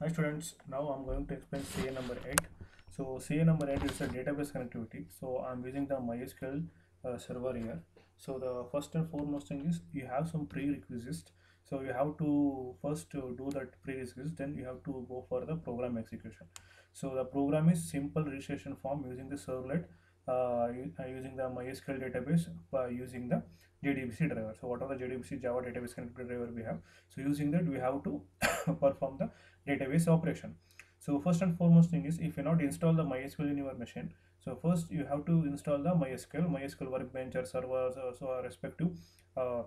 Hi students, now I'm going to explain CA number 8. So CA number 8 is a database connectivity. So I'm using the MySQL server here. So the first and foremost thing is you have some prerequisites. So you have to first do that prerequisite, then you have to go for the program execution. So the program is simple registration form using the servlet, using the MySQL database by using the JDBC driver. So whatever the JDBC Java database connectivity driver we have, so using that we have to perform the database operation. So first and foremost thing is if you not install the MySQL in your machine, so first you have to install the MySQL workbench or servers, so respective uh,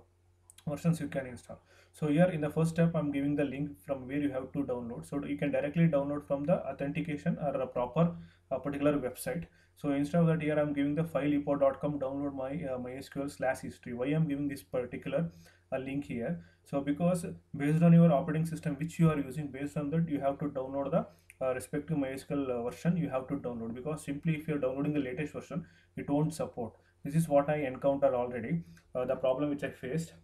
versions you can install. So here in the first step I'm giving the link from where you have to download, so you can directly download from the authentication or a proper particular website. So instead of that, here I'm giving the fileepo.com, download my MySQL/history. Why I'm giving this particular link here? So because based on your operating system which you are using, based on that you have to download the respective MySQL version you have to download, because simply if you're downloading the latest version it won't support. This is what I encountered already, the problem which I faced.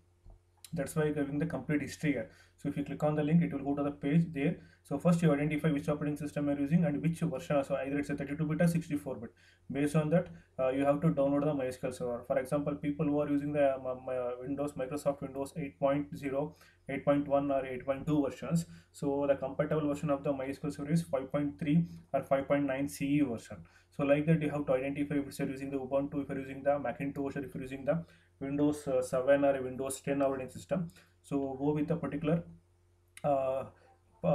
That's why giving the complete history here. So if you click on the link, it will go to the page there. So first you identify which operating system you're using and which version. So either it's a 32-bit or 64-bit. Based on that, you have to download the MySQL server. For example, people who are using the Microsoft Windows 8.0, 8.1 or 8.2 versions, so the compatible version of the MySQL server is 5.3 or 5.9 CE version. So like that, you have to identify if you're using the Ubuntu, if you're using the Macintosh, or if you're using the Windows 7 or Windows 10 operating system. So go with a particular uh,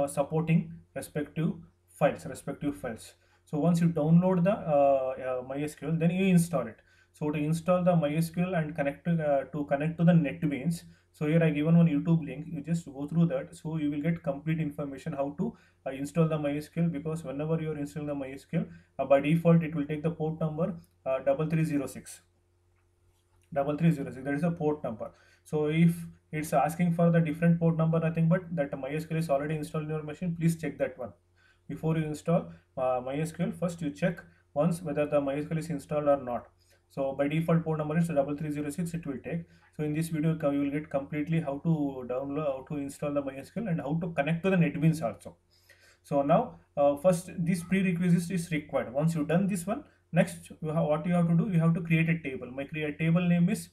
supporting respective files. So once you download the MySQL, then you install it. So to install the MySQL and connect to the NetBeans, so here I given one YouTube link. You just go through that, so you will get complete information how to install the MySQL. Because whenever you are installing the MySQL, by default it will take the port number 3306. 3306, that is a port number. So if it's asking for the different port number, nothing but that MySQL is already installed in your machine, please check that one before you install MySQL. First you check once whether the MySQL is installed or not. So by default port number is 3306 it will take. So in this video you will get completely how to download, how to install the MySQL and how to connect to the NetBeans also. So now first this prerequisite is required. Once you've done this one, next what you have to do, you have to create a table. My create table name is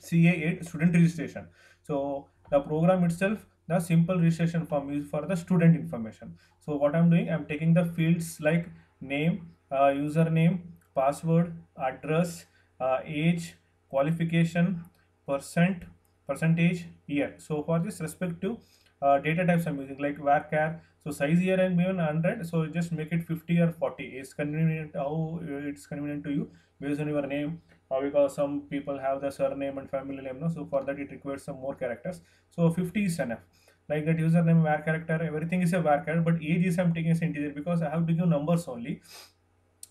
CA8 student registration. So the program itself, the simple registration form is for the student information. So what I'm doing, I'm taking the fields like name, username, password, address, age, qualification, percent, percentage, year. So for this respective data types I'm using like varchar. So size here I'm given 100, so just make it 50 or 40. It's convenient, how it's convenient to you based on your name, because some people have the surname and family name, no? So for that it requires some more characters. So 50 is enough. Like that username, var character, everything is a var character, but age is I'm taking as integer because I have to give numbers only.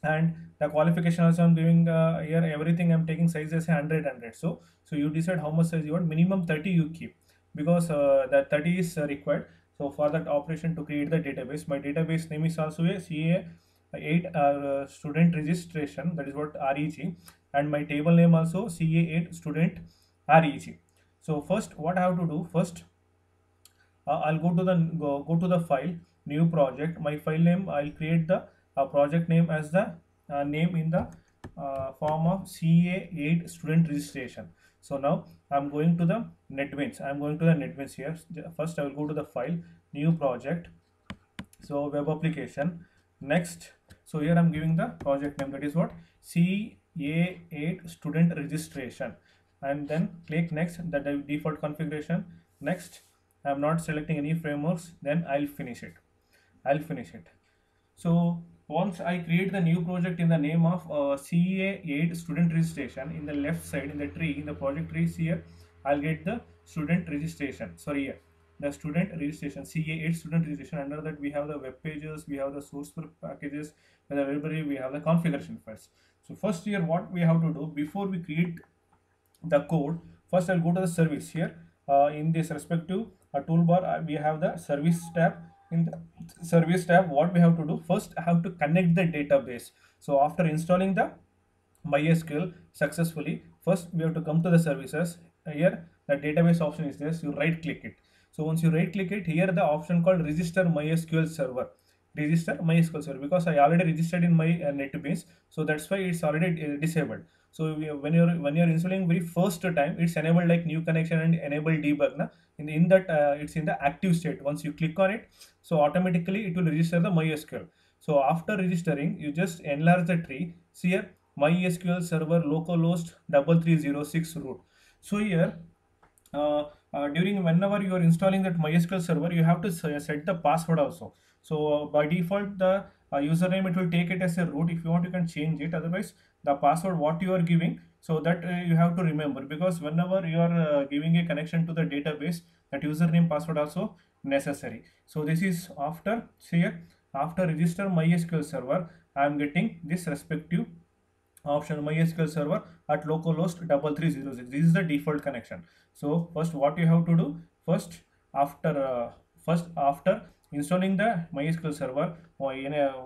And the qualification also I'm giving here, everything I'm taking size as 100. So you decide how much size you want. Minimum 30 you keep, because the 30 is required. So for that operation to create the database, my database name is also a CA8 student registration, that is what REG, and my table name also CA8 student REG. So first what I have to do, first I'll go to the file, new project. My file name, I'll create the project name as the name in the form of CA8 student registration. So now I'm going to the NetBeans. I'm going to the NetBeans here. First I will go to the file, new project. So web application. Next, so here I'm giving the project name, that is what, CA8 student registration, and then click next, the default configuration. Next, I'm not selecting any frameworks, then I'll finish it. So once I create the new project in the name of CA8 student registration, in the left side in the tree, in the project tree here, I'll get the student registration. Sorry, here the student registration, CA8 student registration. Under that we have the web pages, we have the source packages, and the library, we have the configuration files. So first here what we have to do before we create the code, first I'll go to the service here. In this respective toolbar, we have the service tab. In the service tab, what we have to do, first I have to connect the database. So after installing the MySQL successfully, first we have to come to the services. Here the database option is there, so you right click it. So once you right click it, here the option called register MySQL server. Register MySQL server, because I already registered in my NetBeans, so that's why it's already disabled. So when you're installing very first time, it's enabled like new connection and enable debug. Na? In that it's in the active state. Once you click on it, so automatically it will register the MySQL. So after registering, you just enlarge the tree. See here, MySQL server localhost 3306 root. So here, during whenever you are installing that MySQL server, you have to set the password also. So by default, the username, it will take it as a root. If you want, you can change it. Otherwise, the password what you are giving, so that you have to remember, because whenever you are giving a connection to the database, that username password also necessary. So this is after, see here, after register MySQL server, I am getting this respective option MySQL server at localhost 3306. This is the default connection. So first what you have to do, first after installing the MySQL server, or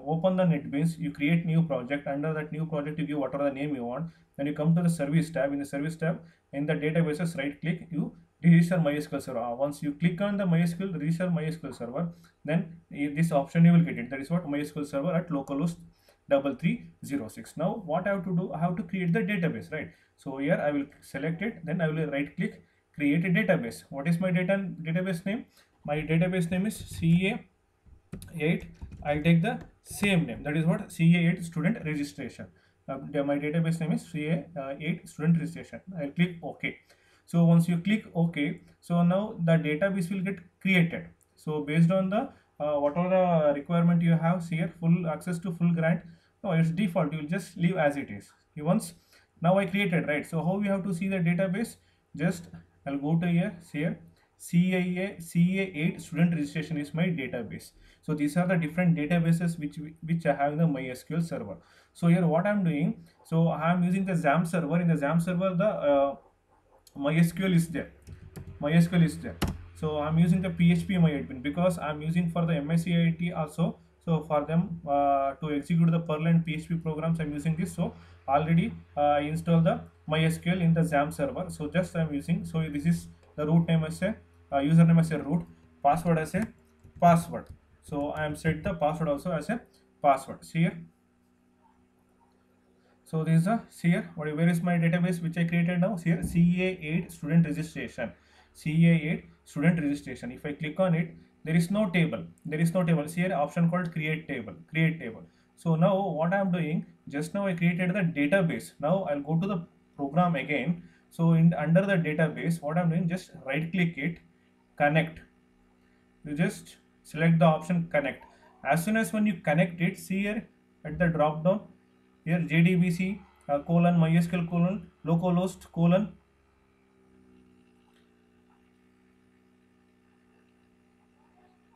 open the NetBeans, you create new project. Under that new project, you give whatever the name you want. Then you come to the service tab. In the service tab, in the databases, right click, you register MySQL server. Once you click on the MySQL register MySQL server, then this option you will get it. That is what MySQL server at localhost 3306. Now what I have to do, I have to create the database, right? So here I will select it, then I will right click, create a database. What is my database name? My database name is CA8. I'll take the same name, that is what, CA8 student registration. My database name is CA8 student registration. I'll click OK. So once you click OK, so now the database will get created. So based on the whatever the requirement you have here, full access to full grant, no, it's default, you will just leave as it is. Once, now I created, right? So how we have to see the database? Just I'll go to here CA8 student registration is my database. So these are the different databases which I have in the MySQL server. So here what I'm doing, so I'm using the XAMPP server. In the XAMPP server, the MySQL is there. MySQL is there. So I'm using the PHP MyAdmin, because I'm using for the MSCIT also. So for them to execute the Perl and PHP programs, I'm using this. So already install the MySQL in the XAMPP server. So just I'm using. So this is the root name as a username as a root, password as a password. So I am set the password also as a password. See here. So this is a here. Where is my database which I created now? Here CA8 student registration. CA8 student registration. If I click on it, there is no table. There is no table. See here option called create table. Create table. So now what I am doing, just now I created the database. Now I'll go to the program again. So in under the database, what I'm doing, just right click it, connect. You just select the option connect. As soon as when you connect it, see here at the drop down, here JDBC colon MySQL colon localhost colon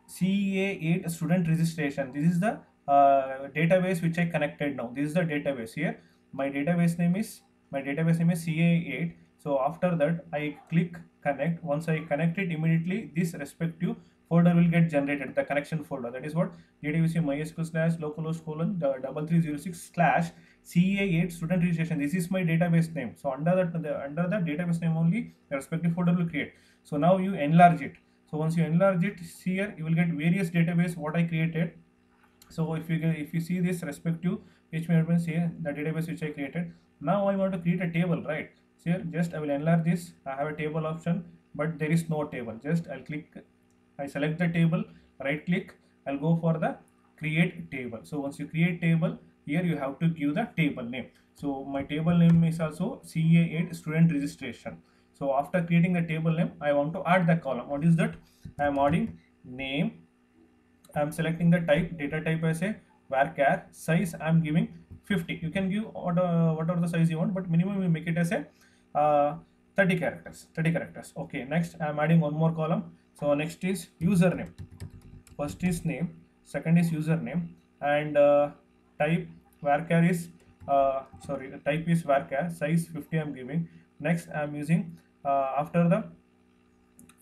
CA8 student registration. This is the database which I connected now. This is the database here. My database name is CA8. So after that, I click connect. Once I connect it, immediately this respective folder will get generated, the connection folder. That is what, JDBC MySQL slash localhost colon 3306 slash CA8 student registration. This is my database name. So under the database name only, the respective folder will create. So now you enlarge it. So once you enlarge it, here you will get various database what I created. So if you see this respective HTML elements here, the database which I created. Now I want to create a table, right? So here just I will enlarge this. I have a table option, but there is no table. Just I'll click, I select the table, right click, I'll go for the create table. So once you create table, here you have to give the table name. So my table name is also CA8 student registration. So after creating the table name, I want to add the column. What is that? I am adding name. I am selecting the type, data type as a varchar. Size I am giving 50. You can give whatever the size you want, but minimum we make it as a 30 characters. 30 characters. Okay. Next I am adding one more column. So next is username. First is name. Second is username, and type varchar is the type is varchar. Size 50 I am giving. Next I am using after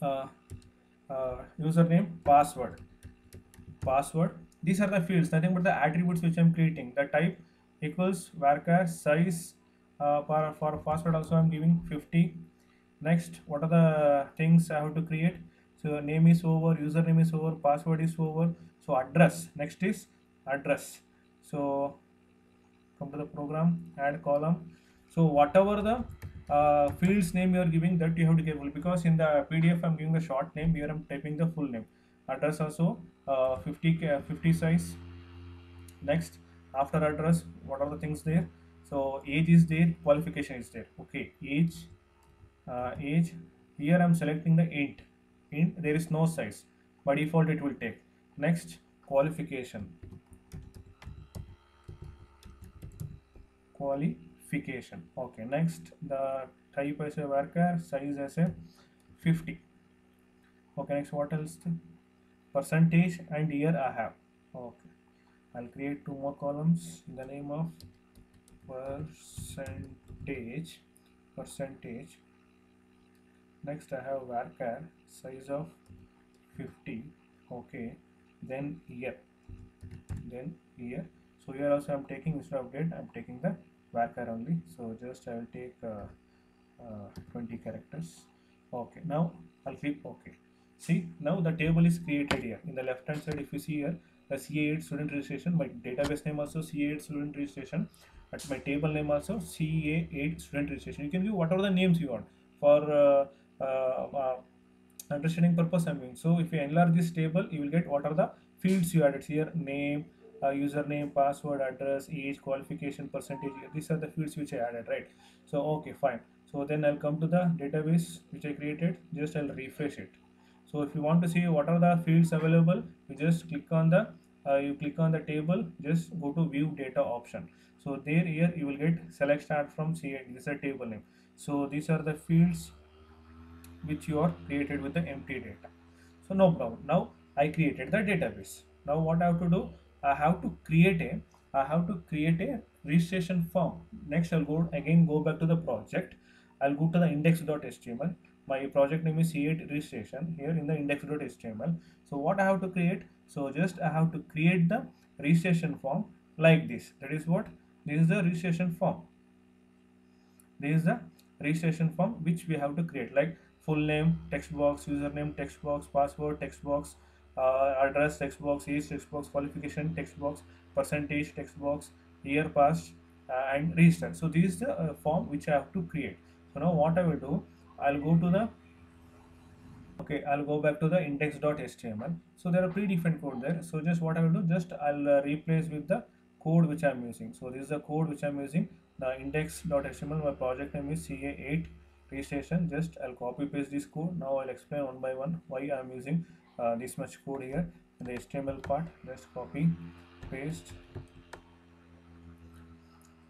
the username, password. These are the fields, nothing but the attributes which I am creating. The type equals varchar. Size for password also I am giving 50. Next, what are the things I have to create? So name is over, username is over, password is over. So address, next is address. So come to the program, add column. So whatever the fields name you are giving, that you have to be careful, because in the PDF I'm giving the short name, here I'm typing the full name. Address also 50 size. Next, after address, what are the things there? So age is there, qualification is there. Okay, age, here I'm selecting the int, there is no size, by default it will take. Next, qualification. Okay, next, the type as a varchar, size as a 50. Okay, next, what else? Percentage and year I have. Okay, I'll create two more columns in the name of percentage. Next, I have varchar, size of 50. Okay, then year. So here also I'm taking, instead of date, I'm taking the varchar only. So just I will take 20 characters. Okay, now I'll click OK. See, now the table is created here. In the left hand side, if you see here, the CA8 student registration, my database name also CA8 student registration, at my table name also CA8 student registration. You can give whatever the names you want for understanding purpose I'm doing. So if you enlarge this table, you will get what are the fields you added here: name, username, password, address, age, qualification, percentage. These are the fields which I added, right? So okay, fine. So then I'll come to the database which I created. Just I'll refresh it. So if you want to see what are the fields available, you just click on the table. Just go to view data option. So there, here you will get select start from CA. This is a table name. So these are the fields which you are created with the empty data. So no problem. Now I created the database. Now what I have to do? I have to create a registration form. Next, I'll go back to the project. I'll go to the index.html. My project name is C8 registration here in the index.html. So what I have to create? So just I have to create the registration form like this. That is what? This is the registration form. This is the registration form which we have to create, like full name text box, username text box, password text box, address text box, age text box, qualification text box, percentage text box, year passed, and register. So this is the form which I have to create. So now what I will do, I'll go back to the index.html. So there are three different code there. So just what I will do, just I'll replace with the code which I'm using. So this is the code which I'm using, the index.html. My project name is CA8 registration. Just I'll copy paste this code. Now I'll explain one by one why I'm using this much code here in the HTML part. Just copy, paste.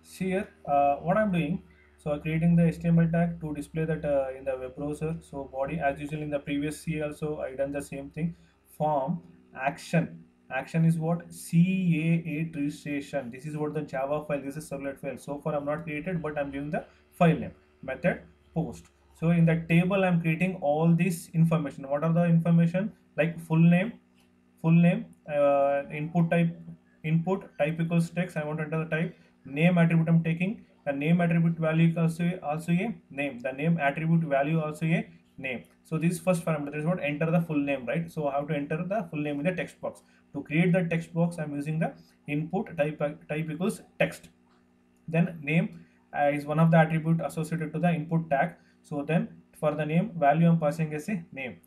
See here, what I'm doing. So creating the HTML tag to display that in the web browser. So body, as usual in the previous C also I done the same thing. Form, action is what? CA8 registration. This is what the Java file. This is servlet file. So far I'm not created, but I'm giving the file name. Method post. So in the table I'm creating all this information. What are the information? Like full name, input type equals text. I want to enter the type. Name attribute I'm taking. The name attribute value also a name. The name attribute value also a name. So this first parameter is what? Enter the full name, right? So I have to enter the full name in the text box. To create the text box, I'm using the input type equals text. Then name is one of the attribute associated to the input tag. So then for the name value I'm passing as a name.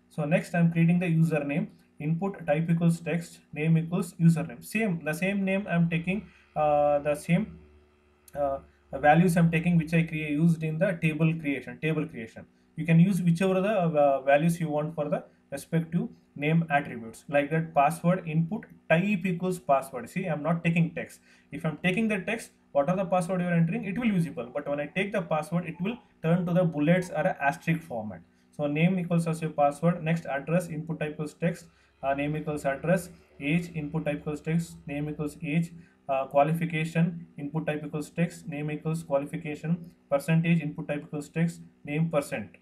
So next I'm creating the username. Input type equals text, name equals username. The same name I'm taking, the same values I'm taking which I used in the table creation. You can use whichever the values you want for the respective name attributes, like that. Password input type equals password. See, I'm not taking text. If I'm taking the text, what are the password you're entering, it will visible, but when I take the password, it will turn to the bullets or a asterisk format. So name equals as your password. Next, address input type equals text, name equals address, age input type equals text, name equals age, qualification input type equals text, name equals qualification, percentage input type equals text, name percent.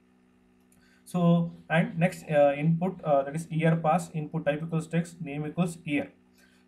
So and next input, that is year pass, input type equals text, name equals year.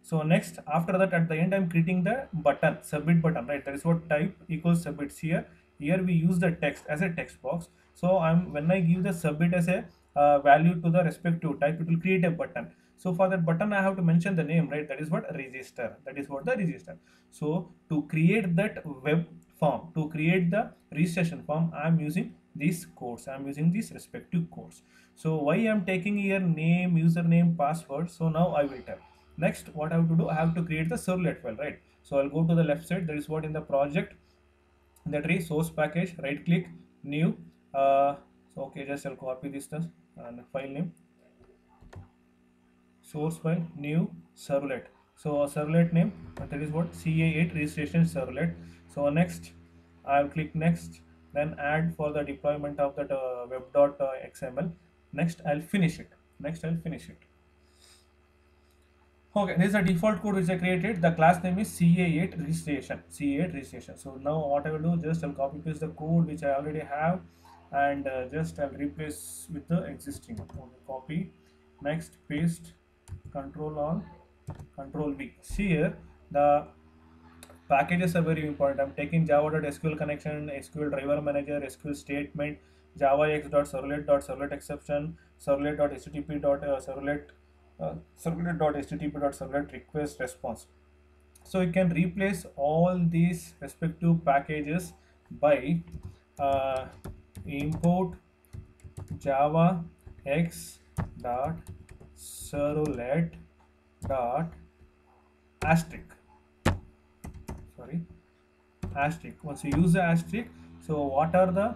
So next, after that, at the end I'm creating the button, submit button, right? That is what type equals submits here. Here we use the text as a text box. So when I give the submit as a value to the respective type, it will create a button. So for that button I have to mention the name, right? That is what register, that is what the register. So to create that web form, to create the registration form, I am using these codes, I am using these respective codes. So why I am taking here name, username, password. So now I will tell. Next what I have to do, I have to create the servlet file, right? So I'll go to the left side, that is what in the project, in the tree, source package, right click, new, so okay, just I'll copy this stuff and file name, source file, new, servlet. So servlet name, that is what, ca8 registration servlet. So next I'll click next, then add for the deployment of that web.xml. Next I'll finish it, next I'll finish it. Okay, this is a default code which I created. The class name is CA8 registration. CA8 registration. So now what I will do, just I'll copy paste the code which I already have, and just I'll replace with the existing one. Okay, copy, next paste, Control Alt, Control V. See here the packages are very important. I'm taking java.sql connection, SQL driver manager, SQL statement, javax.servlet.servlet exception, servlet.http.servlet, servlet.http.servlet request response. So you can replace all these respective packages by import java x dot servlet dot asterisk, sorry, asterisk. Once you use the asterisk, so what are the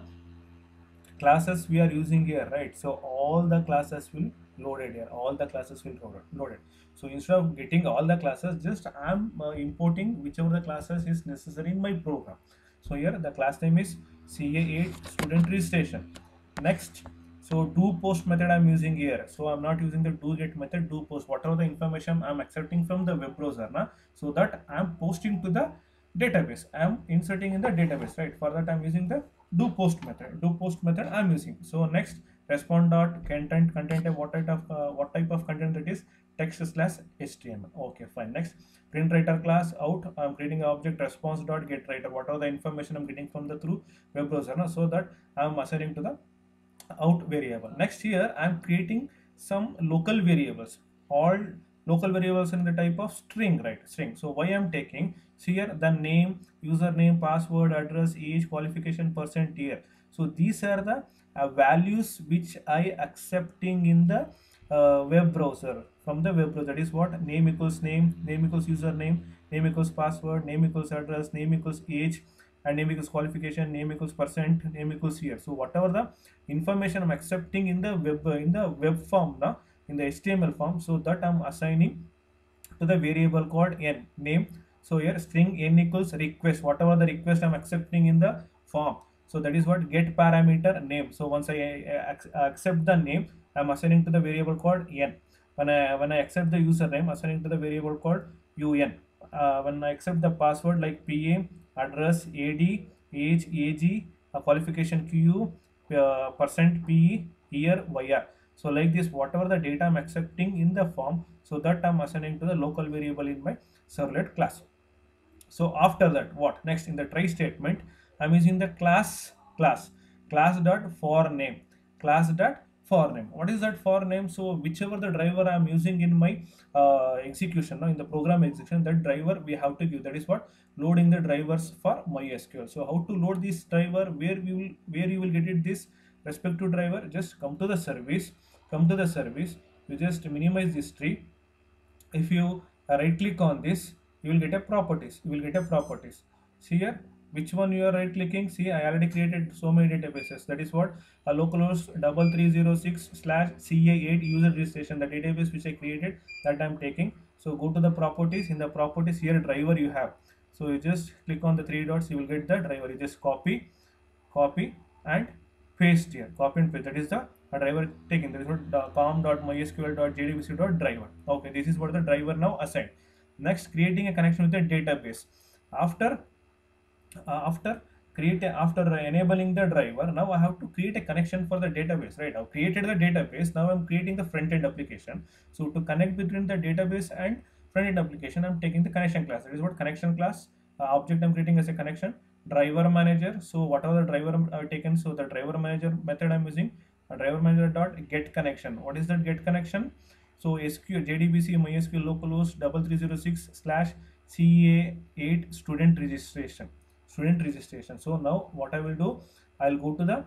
classes we are using here, right? So all the classes will loaded here, all the classes will loaded. So instead of getting all the classes, just I'm importing whichever the classes is necessary in my program. So here the class name is ca8 student registration. Next, so do post method I'm using here. So I'm not using the do get method, do post, whatever the information I'm accepting from the web browser na, so that I'm posting to the database, I'm inserting in the database, right? For that I'm using the do post method, do post method I'm using. So next, respond dot content, type, what type of content that is, text slash html. Okay, fine. Next, print writer class out, I'm creating an object response dot get writer, whatever the information I'm getting from the through web browser na, so that I'm assigning to the out variable. Next, here I'm creating some local variables, all local variables in the type of string, right? String. So why I'm taking, see here the name, username, password, address, age, qualification, percent, year. So these are the values which I accepting in the web browser, from the web browser. That is what, name equals name, name equals username, name equals password, name equals address, name equals age, and name equals qualification, name equals percent, name equals year. So whatever the information I'm accepting in the web form now, in the HTML form, so that I'm assigning to the variable called n, name. So here string n equals request, whatever the request I'm accepting in the form. So that is what get parameter name. So once I accept the name, I'm assigning to the variable called n. When I accept the username, assigning to the variable called un. When I accept the password like pa, address, ad, age, ag, qualification q, percent pe, year, yr. So like this, whatever the data I'm accepting in the form, so that I'm assigning to the local variable in my servlet class. So after that, what next, in the try statement, I'm using the class dot for name, class dot for name. What is that for name? So whichever the driver I'm using in my execution, in the program execution, that driver we have to give. That is what, loading the drivers for MySQL. So how to load this driver, where you will get it, this respective driver, just come to the service, you just minimize this tree. If you right click on this, you will get a properties, see here which one you are right clicking. See, I already created so many databases. That is what, a localhost 3306/ca8 user registration, the database which I created, that I'm taking. So go to the properties, in the properties here driver you have, so you just click on the three dots, you will get the driver. You just copy and paste here, copy and paste. That is the driver taken. That is what, com.mysql.jdbc.driver. Okay, this is what the driver now assigned. Next, creating a connection with the database. After enabling the driver, now I have to create a connection for the database, right? I've created the database, now I'm creating the front-end application. So to connect between the database and front-end application, I'm taking the connection class. That is what, connection class object I'm creating as a connection. Driver manager, so whatever the driver I've taken, so the driver manager method I'm using, driver manager dot get connection. What is that get connection? So SQL JDBC MySQL localhost 3306 slash CA8 student registration. So now what I will do, I'll go to the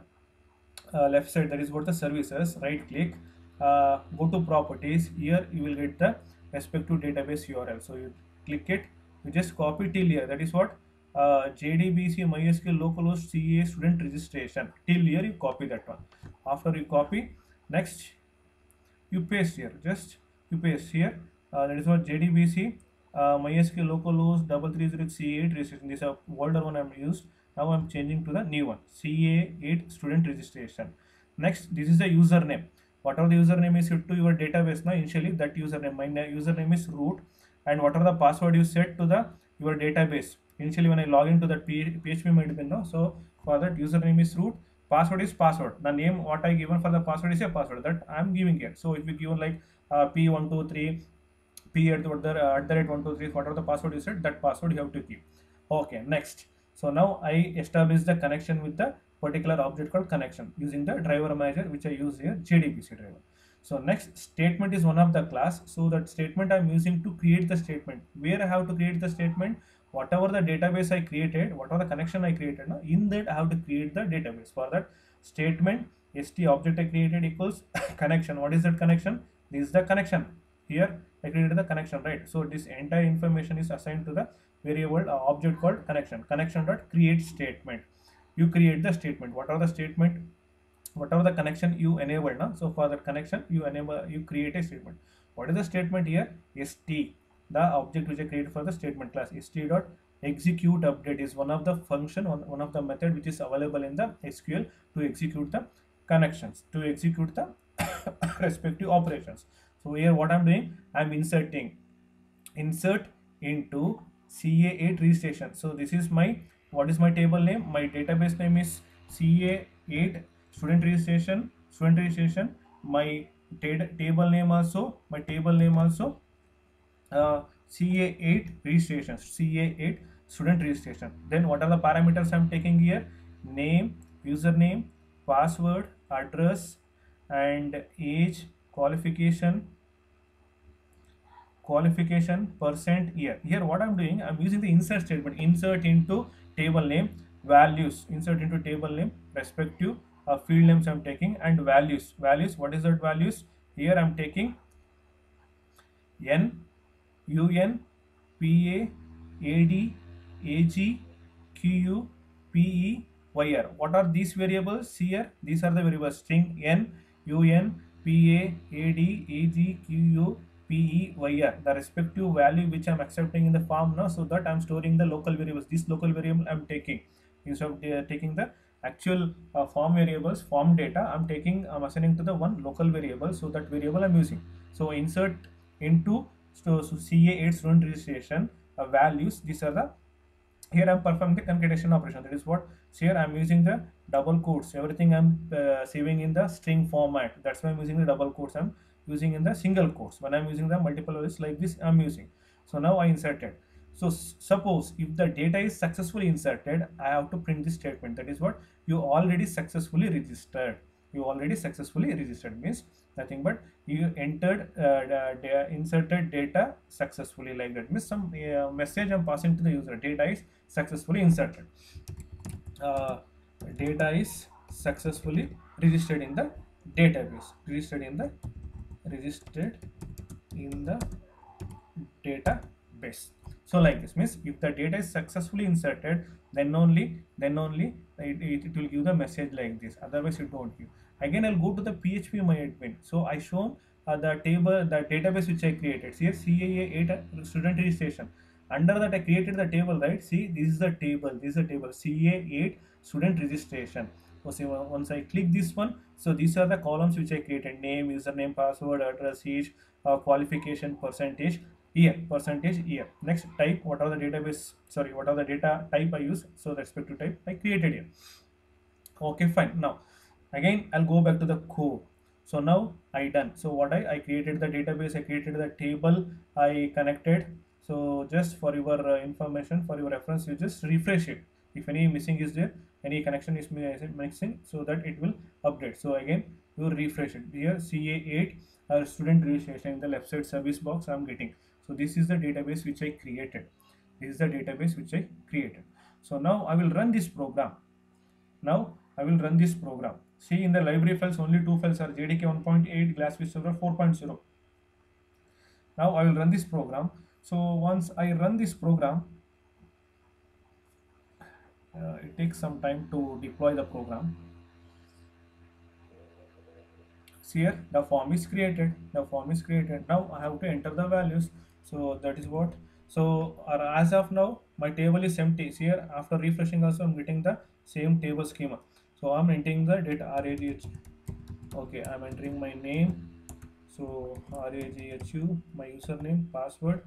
left side, that is what the services, right click, go to properties. Here you will get the respective database URL. So you click it, you just copy till here, that is what JDBC MySQL localhost CA student registration, till here you copy that one. After you copy, next you paste here, just you paste here, that is what JDBC MySQL localhost 3306 CA8 registration. This is a older one I'm used. Now I'm changing to the new one, CA8 student registration. Next, this is the username. Whatever the username is set to your database now, initially that username, my username is root, and whatever the password you set to the your database initially when I log into that PHP might be now. So for that username is root, password is password. The name what I given for the password is a password that I'm giving here. So if you given like P123 P at the rate 123, whatever the password you set, that password you have to keep. Okay, next. So now I establish the connection with the particular object called connection using the driver manager, which I use here, JDBC driver. So next, statement is one of the class. So that statement I'm using to create the statement. Where I have to create the statement, whatever the database I created, whatever the connection I created, now in that I have to create the database. For that statement, st object I created equals connection. What is that connection? This is the connection. Here I created the connection, right? So this entire information is assigned to the variable object called connection. Connection dot create statement. You create the statement. Whatever the statement, whatever the connection you enable now. So for that connection, you create a statement. What is the statement here? St, the object which I created for the statement class. St dot execute update is one of the function, one of the method which is available in the SQL to execute the connections, to execute the respective operations. So here what I'm doing, I'm inserting, insert into CA8 registration. So this is my, what is my table name? My database name is CA8 student registration, my table name also, CA8 registration, CA8 student registration. Then what are the parameters I'm taking here? Name, username, password, address, and age, qualification, percent year. Here what I'm doing, I'm using the insert statement, insert into table name, values, insert into table name, respective field names I'm taking, and values, what is that values? Here I'm taking n, un, pa, ad, ag, qu, pe, yr. What are these variables here? These are the variables, string n, un, pa, ad, ag, qu, pe, yr, the respective value which I'm accepting in the form now, so that I'm storing the local variables. This local variable I'm taking, instead of taking the actual form variables, form data, I'm assigning to the one local variable, so that variable I'm using. So insert into CA8 student registration values. These are the, here I'm performing the concatenation operation. That is what, so here I'm using the double quotes. Everything I'm saving in the string format. That's why I'm using the double quotes. I'm using in the single quotes. When I'm using the multiple values like this, I'm using. So now I inserted. So suppose if the data is successfully inserted, I have to print this statement. That is what, you already successfully registered. You already successfully registered means nothing but you entered inserted data successfully, like that means some message I'm passing to the user. Data is successfully inserted. Data is successfully registered in the database. Registered in the database. So like this means if the data is successfully inserted, then only it will give the message like this. Otherwise it won't give. Again I'll go to the phpMyAdmin. So I shown the table, the database which I created. See here CA8 student registration. Under that I created the table, right? See, this is the table. CA8 student registration. So see, once I click this one, so these are the columns which I created: name, username, password, address, age, qualification, percentage year. Next, type, what are the database, sorry, what are the data type I use, so respective type I created here. Okay, fine. Now again I'll go back to the code. So now I done. So what I created the database, I created the table, I connected. So just for your information, for your reference, you just refresh it. If any missing is there, any connection is missing, so that it will update. So again you refresh it. Here CA8 student registration in the left side service box I am getting. So this is the database which I created. This is the database which I created. So now I will run this program. Now I will run this program. See, in the library files only two files are JDK 1.8, Glassfish server 4.0. Now I will run this program. So once I run this program, it takes some time to deploy the program. See here, the form is created. The form is created. Now I have to enter the values. So that is what. So as of now, my table is empty. See here, after refreshing also, I'm getting the same table schema. So I'm entering the data RAGH. Okay, I'm entering my name. So RAGHU, my username, password,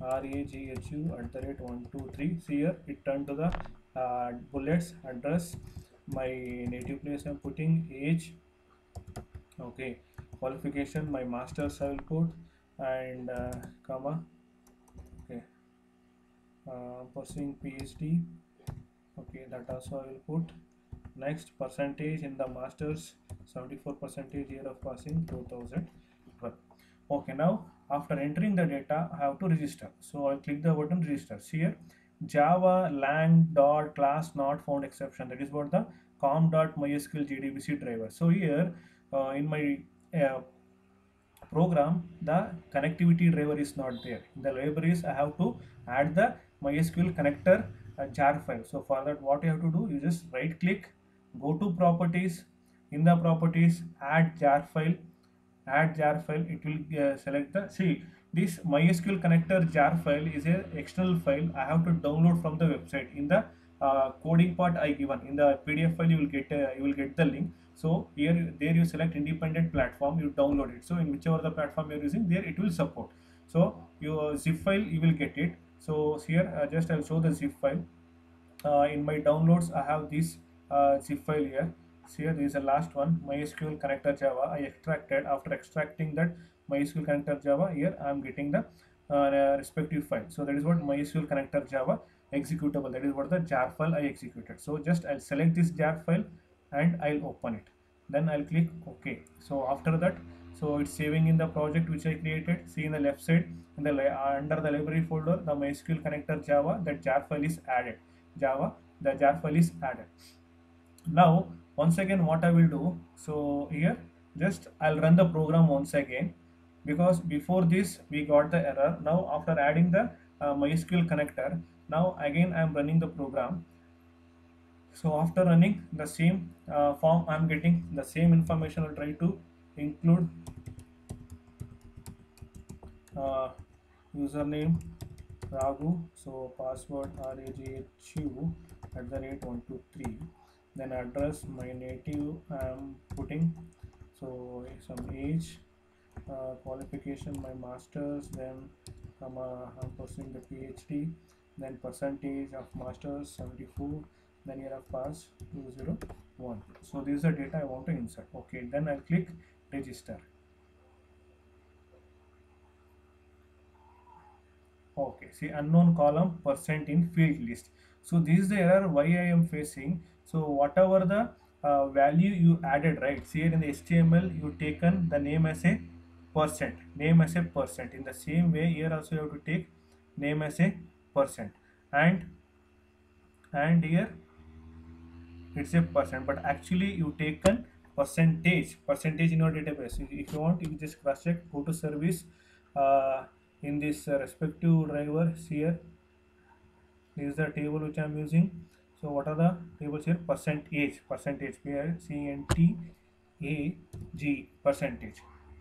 RAGHU @123. See here, it turned to the bullets, address, my native place I'm putting, age, okay, qualification, my master's I will put, and comma, okay, pursuing PhD, okay, that also I will put. Next, percentage in the masters, 74% year of passing, 2012. Okay, now after entering the data, I have to register. So I'll click the button register. See here, Java lang dot class not found exception. That is what the com.mysql JDBC driver. So here in my uh, program, the connectivity driver is not there. In the libraries, I have to add the MySQL connector jar file. So for that, what you have to do, you just right click, go to properties, in the properties, add jar file, it will select the, see, this MySQL connector jar file is a external file I have to download from the website. In the coding part I given, in the PDF file you will get the link. So here there you select independent platform, you download it. So in whichever the platform you are using, there it will support. So your zip file you will get it. So here just I'll show the zip file. In my downloads I have this zip file here. So here this is the last one, MySQL connector Java. I extracted. After extracting that MySQL connector Java, here I am getting the respective file. So that is what MySQL connector Java executable. That is what the jar file I executed. So just I'll select this jar file and I'll open it. Then I'll click OK. So after that, so it's saving in the project which I created. See in the left side, in the under the library folder, the MySQL connector Java, that jar file is added. Java, the jar file is added. Now once again what I will do, so here just I'll run the program once again, because before this we got the error. Now after adding the MySQL connector, now again I am running the program. So after running the same form, I am getting the same information. I'll try to include username Raghu, so password RAGHU @123. Then address, my native I am putting, so some age, qualification, my masters, then I'm pursuing the PhD, then percentage of masters 74, then year of pass 201. So this is the data I want to insert. Okay, then I'll click register. Okay, see, unknown column percent in field list. So this is the error why I am facing. So whatever the value you added, right? See here in the HTML you taken the name as a percent, name as a percent. In the same way here also you have to take name as a percent, and here it's a percent, but actually you taken percentage in your database. If you want, you just cross check, go to service, in this respective driver. Here this is the table which I am using. So what are the tables here? Percentage PRCNTAG,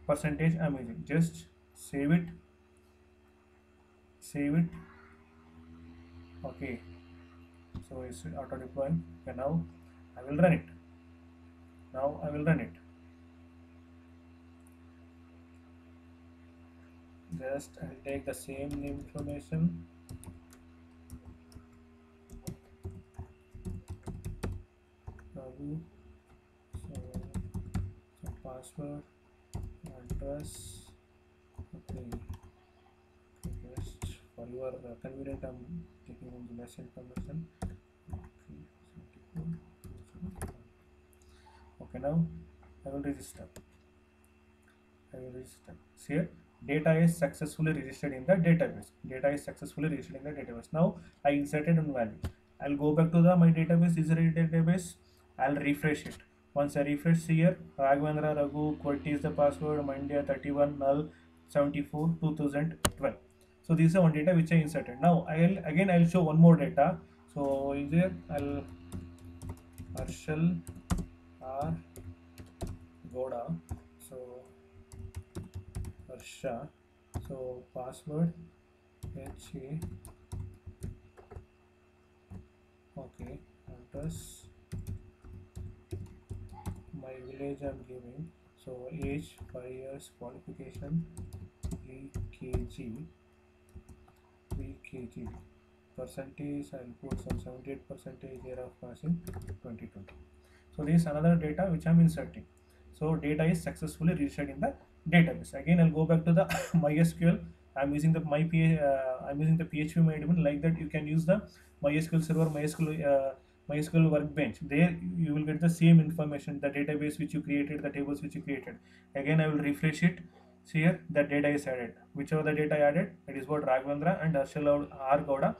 percentage I'm using. Just save it. Okay, so it's auto deploying. Okay, now I will run it. Just I'll take the same name information. So, password, address. Okay, just for your convenient, I'm taking on the less information. Okay, now I will register. I will register. See here, data is successfully registered in the database. Data is successfully registered in the database. Now I inserted one value. I'll go back to the my database, is a database. I'll refresh it. Once I refresh here, Raghavendra Raghu, QWERTY is the password, Mandya 31 null 74 2012. So this is the one data which I inserted. Now I'll show one more data. So in here I'll Harshal R Goda. So Harsha. So password HA. Okay. Address. My village I'm giving. So age 5 years, qualification 3 kg. 3 kg. Percentage I'll put some 78 percentage year of passing 2020. So this is another data which I'm inserting. So data is successfully registered in the database. Again I'll go back to the MySQL. I'm using the I'm using the PHP admin. Like that you can use the MySQL server, MySQL workbench. There you will get the same information, the database which you created, the tables which you created. Again I will refresh it. See here, the data is added. Whichever the data added, it is what Raghavendra and Harshal R Gowda.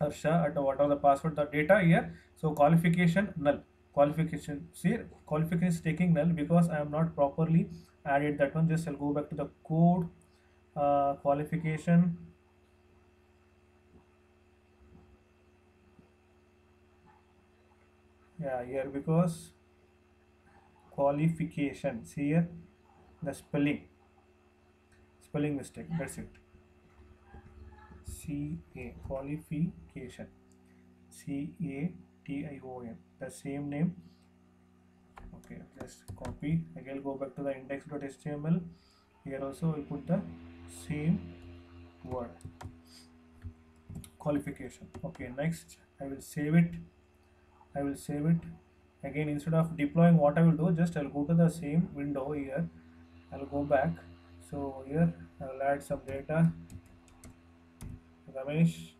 Harsha at what are the password, the data here. So qualification null. Qualification, see qualification is taking null because I am not properly added that one. Just I'll go back to the code, qualification. Yeah, here because qualification, see here the spelling mistake, that's it. CA qualification, CATION, the same name. Okay, just copy. Again go back to the index.html. Here also we'll put the same word, qualification. Okay, next I will save it. Again, instead of deploying, what I will do, just I'll go to the same window here. I'll go back. So here I'll add some data. Ramesh.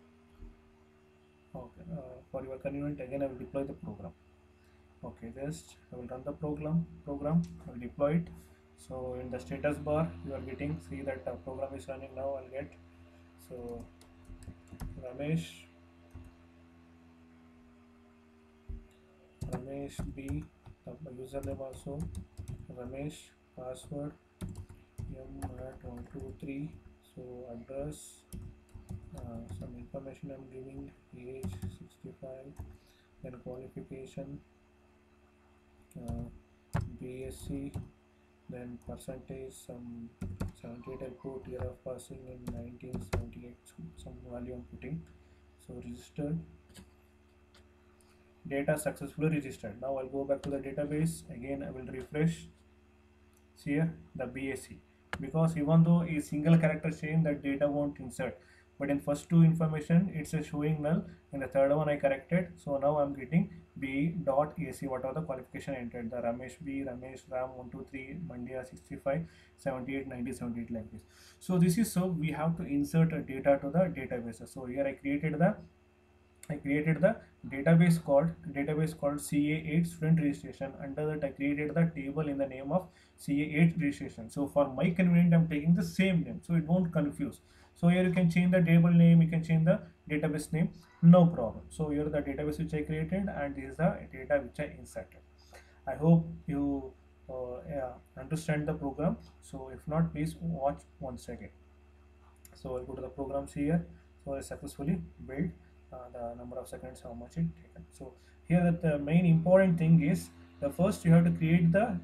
Okay, for your convenience, again I will deploy the program. Okay, just I will run the program. I will deploy it. So in the status bar, you are getting, see that the program is running now. I'll get, so Ramesh B, the username also Ramesh, password m@123. So address, some information I'm giving, age 65, then qualification, BSc, then percentage, some 78 I put, year of passing in 1978, some value I'm putting. So registered, data successfully registered. Now I'll go back to the database. Again I will refresh. See here the BSc, because even though a single character chain, that data won't insert, but in first two information it's a showing null. In the third one I corrected, so now I'm getting B.AC, what are the qualification entered, the Ramesh B, Ramesh Ram 123, Mandya 65, 78, 90, 78, like this. So this is, so we have to insert a data to the database. So here I created the database called CA8 student registration. Under that I created the table in the name of CA8 registration. So for my convenience I'm taking the same name, so it won't confuse. So here you can change the table name, you can change the database name, no problem. So here the database which I created, and this is the data which I inserted. I hope you yeah, understand the program. So if not, please watch once again. So I'll go to the programs here. So I successfully built the number of seconds, how much it taken. So here that the main important thing is, the first you have to create the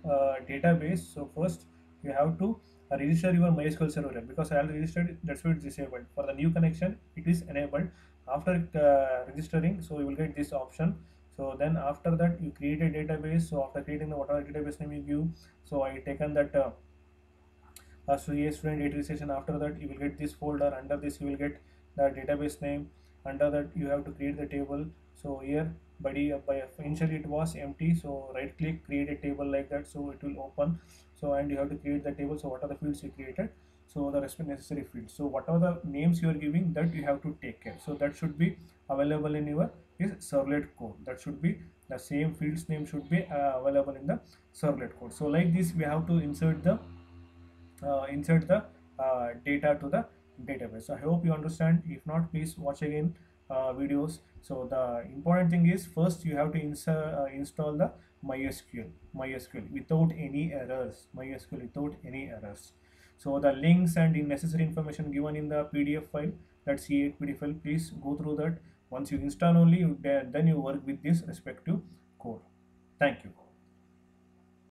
database. So first you have to register your MySQL server, because I already registered, that's why it's disabled. For the new connection it is enabled. After registering, so you will get this option. So then after that you create a database. So after creating the whatever database name you give, so I taken that student registration. After that you will get this folder. Under this you will get the database name. Under that you have to create the table. So here by initially it was empty, so right click, create a table, like that, so it will open. So and you have to create the table. So what are the fields you created, so the rest necessary fields. So whatever the names you are giving, that you have to take care. So that should be available in your is servlet code. That should be the same fields name should be available in the servlet code. So like this we have to insert the data to the database. So I hope you understand. If not, please watch again videos. So the important thing is, first you have to install the MySQL without any errors. MySQL without any errors. So the links and the necessary information given in the PDF file, that C8 PDF file, please go through that. Once you install only, then you work with this respective code. Thank you.